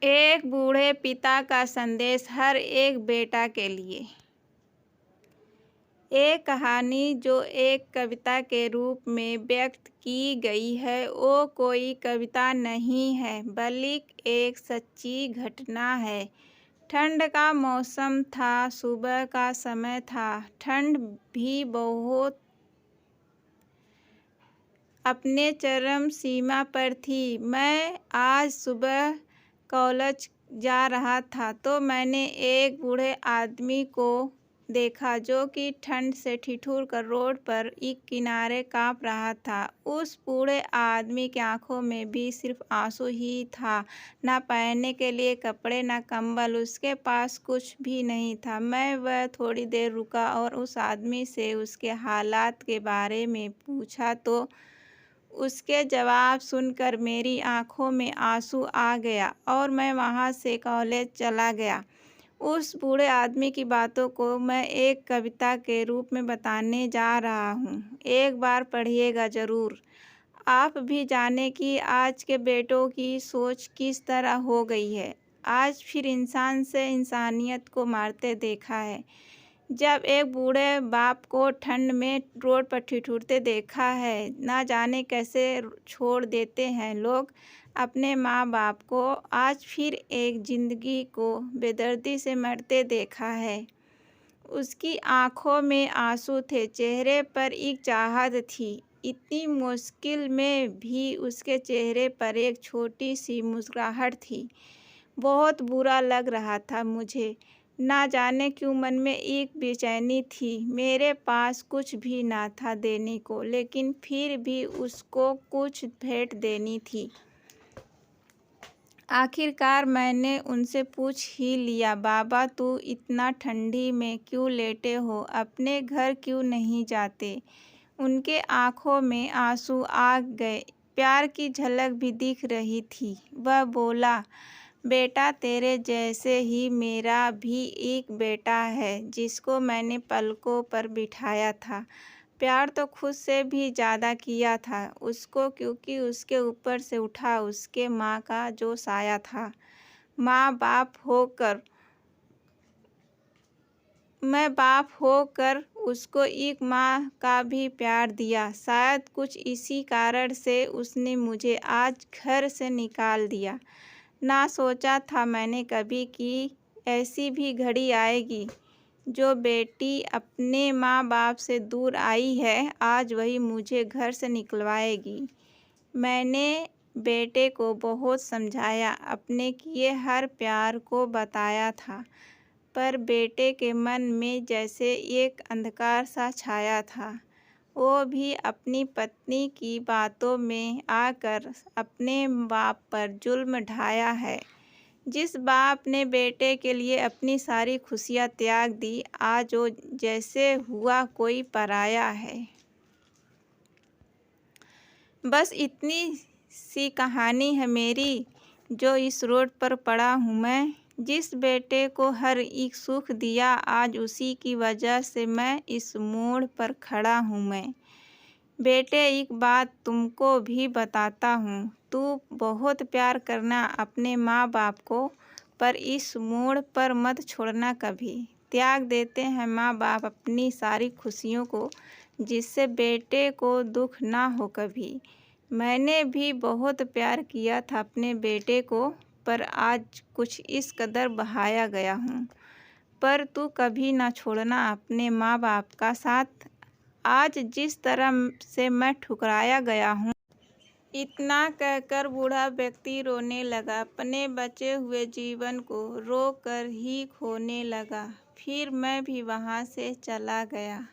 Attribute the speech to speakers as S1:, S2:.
S1: एक बूढ़े पिता का संदेश हर एक बेटा के लिए। एक कहानी जो एक कविता के रूप में व्यक्त की गई है, वो कोई कविता नहीं है बल्कि एक सच्ची घटना है। ठंड का मौसम था, सुबह का समय था। ठंड भी बहुत अपने चरम सीमा पर थी। मैं आज सुबह कॉलेज जा रहा था तो मैंने एक बूढ़े आदमी को देखा जो कि ठंड से ठिठुर कर रोड पर एक किनारे कांप रहा था। उस बूढ़े आदमी की आंखों में भी सिर्फ आंसू ही था, ना पहनने के लिए कपड़े, ना कंबल। उसके पास कुछ भी नहीं था। मैं वह थोड़ी देर रुका और उस आदमी से उसके हालात के बारे में पूछा तो उसके जवाब सुनकर मेरी आंखों में आंसू आ गया और मैं वहां से कॉलेज चला गया। उस बूढ़े आदमी की बातों को मैं एक कविता के रूप में बताने जा रहा हूँ। एक बार पढ़िएगा ज़रूर। आप भी जाने कि आज के बेटों की सोच किस तरह हो गई है। आज फिर इंसान से इंसानियत को मारते देखा है। जब एक बूढ़े बाप को ठंड में रोड पर ठिठुरते देखा है, ना जाने कैसे छोड़ देते हैं लोग अपने माँ बाप को। आज फिर एक ज़िंदगी को बेदर्दी से मरते देखा है। उसकी आंखों में आंसू थे, चेहरे पर एक चाहत थी। इतनी मुश्किल में भी उसके चेहरे पर एक छोटी सी मुस्कुराहट थी। बहुत बुरा लग रहा था मुझे। ना जाने क्यों मन में एक बेचैनी थी। मेरे पास कुछ भी ना था देने को, लेकिन फिर भी उसको कुछ भेंट देनी थी। आखिरकार मैंने उनसे पूछ ही लिया, बाबा तू इतना ठंडी में क्यों लेटे हो, अपने घर क्यों नहीं जाते? उनके आंखों में आंसू आ गए, प्यार की झलक भी दिख रही थी। वह बोला, बेटा तेरे जैसे ही मेरा भी एक बेटा है जिसको मैंने पलकों पर बिठाया था। प्यार तो खुद से भी ज़्यादा किया था उसको, क्योंकि उसके ऊपर से उठा उसके माँ का जो साया था। मैं बाप होकर उसको एक माँ का भी प्यार दिया। शायद कुछ इसी कारण से उसने मुझे आज घर से निकाल दिया। ना सोचा था मैंने कभी कि ऐसी भी घड़ी आएगी जो बेटी अपने माँ बाप से दूर आई है, आज वही मुझे घर से निकलवाएगी। मैंने बेटे को बहुत समझाया, अपने किए हर प्यार को बताया था, पर बेटे के मन में जैसे एक अंधकार सा छाया था। वो भी अपनी पत्नी की बातों में आकर अपने बाप पर जुल्म ढाया है। जिस बाप ने बेटे के लिए अपनी सारी खुशियाँ त्याग दी, आज वो जैसे हुआ कोई पराया है। बस इतनी सी कहानी है मेरी, जो इस रोड पर पड़ा हूँ मैं। जिस बेटे को हर एक सुख दिया, आज उसी की वजह से मैं इस मोड़ पर खड़ा हूँ मैं। बेटे एक बात तुमको भी बताता हूँ, तू बहुत प्यार करना अपने माँ बाप को, पर इस मोड़ पर मत छोड़ना कभी। त्याग देते हैं माँ बाप अपनी सारी खुशियों को, जिससे बेटे को दुख ना हो कभी। मैंने भी बहुत प्यार किया था अपने बेटे को, पर आज कुछ इस कदर बहाया गया हूँ। पर तू कभी ना छोड़ना अपने माँ बाप का साथ। आज जिस तरह से मैं ठुकराया गया हूँ। इतना कहकर बूढ़ा व्यक्ति रोने लगा, अपने बचे हुए जीवन को रो कर ही खोने लगा। फिर मैं भी वहाँ से चला गया।